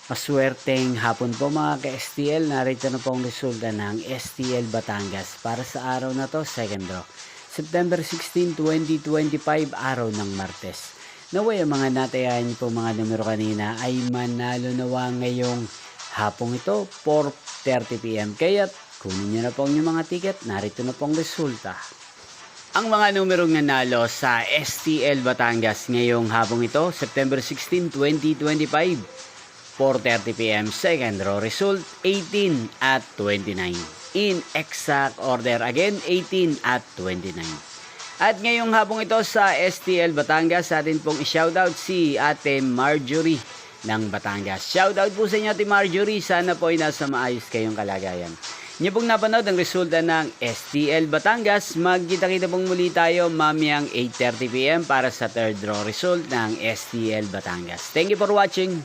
Maswerteng hapon po mga ka-STL. Narito na po ang resulta ng STL Batangas para sa araw na to, second draw. September 16, 2025, araw ng Martes. Naway ang mga natayahan niyo po mga numero kanina ay manalo nawa ngayong hapong ito, 4:30 PM. Kaya kunin niyo na po ang inyong mga ticket. Narito na po ang resulta. Ang mga numerong nanalo sa STL Batangas ngayong hapong ito, September 16, 2025, 4:30 PM, second draw. Result 18 at 29. In exact order again, 18 at 29. At ngayong hapong ito sa STL Batangas, atin pong i-shoutout si Ate Marjorie ng Batangas. Shoutout po sa inyo, Ate Marjorie. Sana po ay nasa maayos kayong kalagayan. Inyo pong napanood ang resulta ng STL Batangas. Magkita-kita pong muli tayo mamayang 8:30 PM para sa third draw result ng STL Batangas. Thank you for watching.